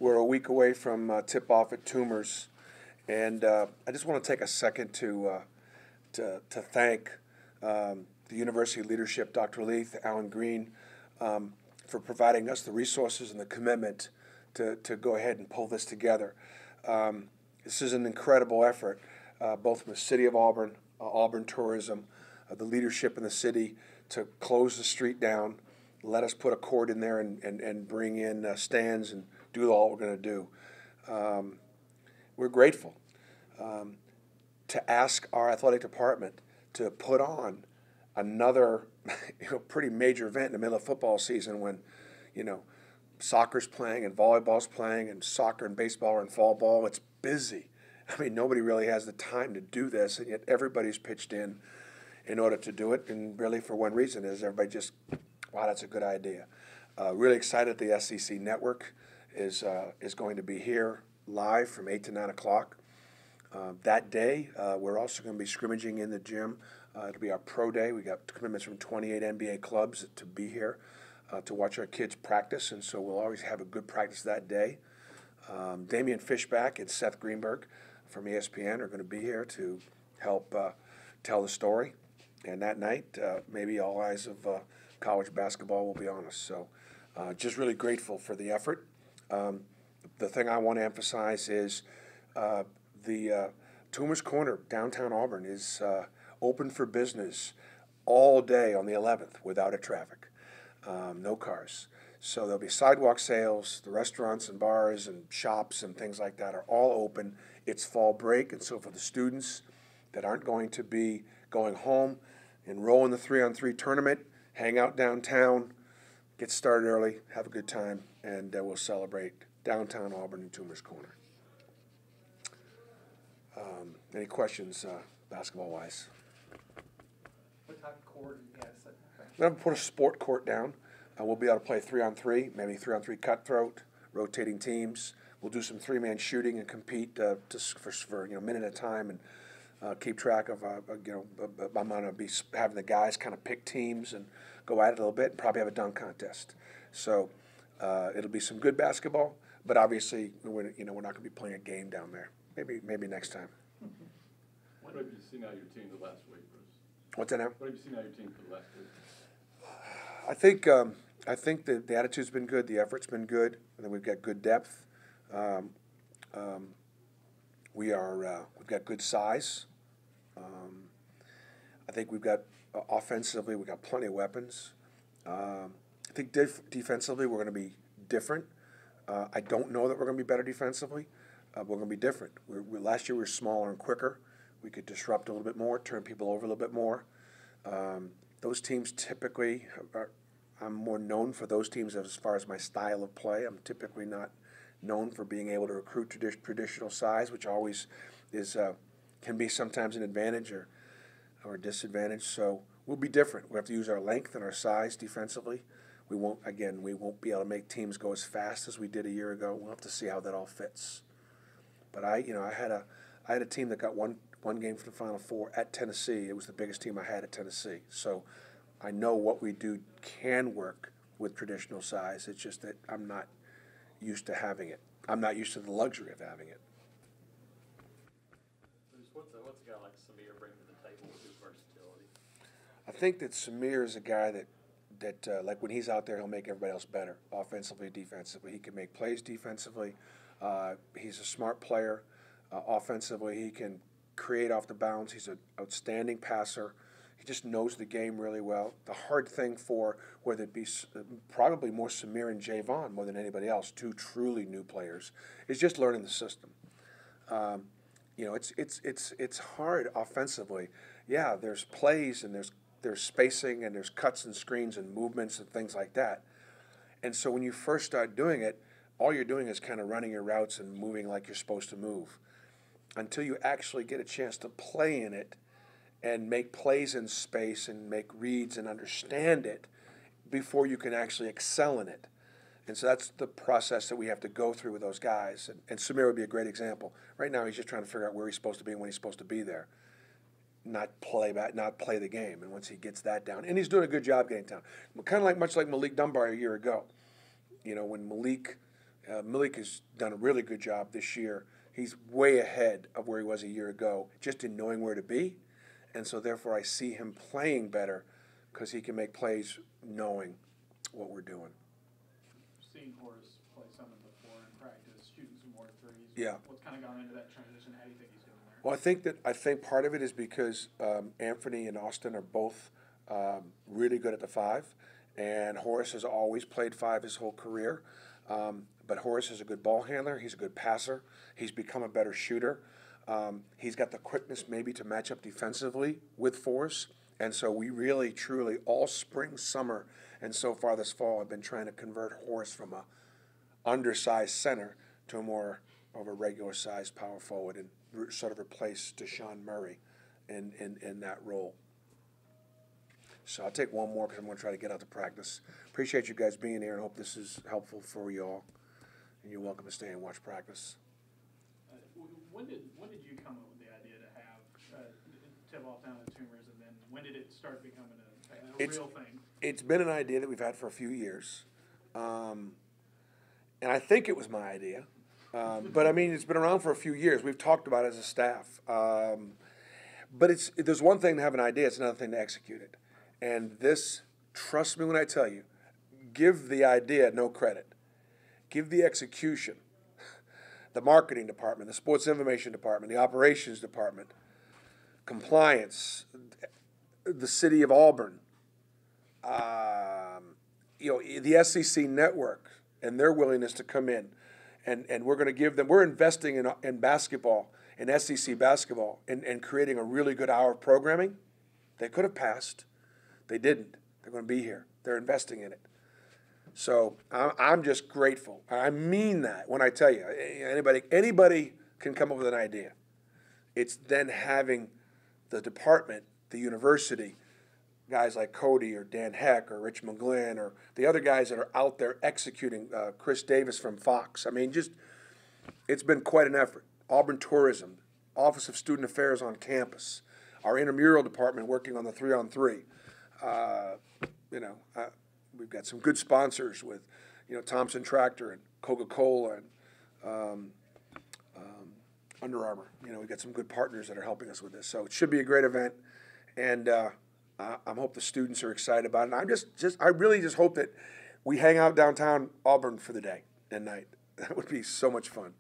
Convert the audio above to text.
We're a week away from tip-off at Toomer's, and I just want to take a second to thank the university leadership, Dr. Leith, Alan Green, for providing us the resources and the commitment to go ahead and pull this together. This is an incredible effort, both from the city of Auburn, Auburn Tourism, the leadership in the city to close the street down, let us put a court in there and bring in stands and do all we're going to do. We're grateful to ask our athletic department to put on another pretty major event in the middle of football season when soccer's playing and volleyball's playing and soccer and baseball and fall ball. It's busy. I mean, nobody really has the time to do this, and yet everybody's pitched in order to do it, and really for one reason is everybody just, wow, that's a good idea. Really excited the SEC Network is going to be here live from 8 to 9 o'clock. That day, we're also going to be scrimmaging in the gym. It'll be our pro day. We got commitments from 28 NBA clubs to be here to watch our kids practice, and so we'll always have a good practice that day. Damian Fishback and Seth Greenberg from ESPN are going to be here to help tell the story. And that night, maybe all eyes of college basketball will be on us. So just really grateful for the effort. The thing I want to emphasize is the Toomer's Corner, downtown Auburn, is open for business all day on the 11th without a traffic, no cars. So there'll be sidewalk sales, the restaurants and bars and shops and things like that are all open. It's fall break, and so for the students that aren't going to be going home, enroll in the 3-on-3 tournament, hang out downtown, get started early, have a good time, and we'll celebrate downtown Auburn and Toomer's Corner. Any questions basketball-wise? What type of court do you have set? We're going to put a sport court down. We'll be able to play 3-on-3, maybe 3-on-3 cutthroat, rotating teams. We'll do some three-man shooting and compete just for a minute at a time and keep track of I'm going to be having the guys kind of pick teams and go at it a little bit and probably have a dunk contest. So it'll be some good basketball, but obviously we're not going to be playing a game down there. Maybe next time. What have you seen out of your team the last week, Bruce? What's that now? What have you seen out of your team for the last week? I think the attitude's been good, the effort's been good, and then we've got good depth. We've got good size. I think we've got offensively, we've got plenty of weapons. I think defensively we're going to be different. I don't know that we're going to be better defensively. We're going to be different. Last year we were smaller and quicker. We could disrupt a little bit more, turn people over a little bit more. Those teams typically I'm more known for those teams as far as my style of play. I'm typically not known for being able to recruit traditional size, which always is can be sometimes an advantage or a disadvantage. So we'll be different. We have to use our length and our size defensively. We won't be able to make teams go as fast as we did a year ago. We'll have to see how that all fits. But I had a team that got one game from the Final Four at Tennessee. It was the biggest team I had at Tennessee. So I know what we do can work with traditional size. It's just that I'm not used to having it. I'm not used to the luxury of having it. What's a guy like Samir bring to the table with his versatility? I think that Samir is a guy that like when he's out there, he'll make everybody else better, offensively, defensively. He can make plays defensively. He's a smart player. Offensively, he can create off the bounce. He's an outstanding passer. He just knows the game really well. The hard thing for whether it be probably more Samir and Javon more than anybody else, two truly new players, is just learning the system. It's hard offensively. Yeah, there's plays and there's spacing and there's cuts and screens and movements and things like that. And so when you first start doing it, all you're doing is kind of running your routes and moving like you're supposed to move. Until you actually get a chance to play in it and make plays in space and make reads and understand it before you can actually excel in it. And so that's the process that we have to go through with those guys. And Samir would be a great example. Right now he's just trying to figure out where he's supposed to be and when he's supposed to be there. Not play the game. And once he gets that down, and he's doing a good job getting down. Kind of much like Malik Dunbar a year ago. When Malik Malik has done a really good job this year. He's way ahead of where he was a year ago, just in knowing where to be. And so therefore I see him playing better because he can make plays knowing what we're doing. Seen Horace play some of the floor in practice, shooting some more threes. Yeah. What's kind of gone into that transition? How do you think he's doing there? Well, I think part of it is because Anthony and Austin are both really good at the five, and Horace has always played five his whole career. But Horace is a good ball handler. He's a good passer. He's become a better shooter. He's got the quickness maybe to match up defensively with Forrest. And so we really, truly, all spring, summer, and so far this fall, have been trying to convert Horace from a undersized center to a more of a regular-sized power forward and sort of replace Deshaun Murray in that role. So I'll take one more because I'm going to try to get out to practice. Appreciate you guys being here and hope this is helpful for you all. And you're welcome to stay and watch practice. When did you come up with the idea to have Tipoff down at Toomers, and then when did it start becoming a real thing? It's been an idea that we've had for a few years. And I think it was my idea. But, I mean, it's been around for a few years. We've talked about it as a staff. But there's one thing to have an idea. It's another thing to execute it. And this, trust me when I tell you, give the idea no credit. Give the execution, the marketing department, the sports information department, the operations department, compliance, the city of Auburn, the SEC network, and their willingness to come in. And we're going to give them, we're investing in basketball, in SEC basketball, and creating a really good hour of programming. They could have passed. They didn't. They're going to be here. They're investing in it. So I'm just grateful. I mean that when I tell you. Anybody can come up with an idea. It's then having the department, the university, guys like Cody or Dan Heck or Rich McGlynn or the other guys that are out there executing, Chris Davis from Fox. I mean, it's been quite an effort. Auburn Tourism, Office of Student Affairs on campus, our intramural department working on the 3-on-3. We've got some good sponsors with, Thompson Tractor and Coca-Cola and Under Armour. We've got some good partners that are helping us with this. So it should be a great event, and I hope the students are excited about it. And I really just hope that we hang out downtown Auburn for the day and night. That would be so much fun.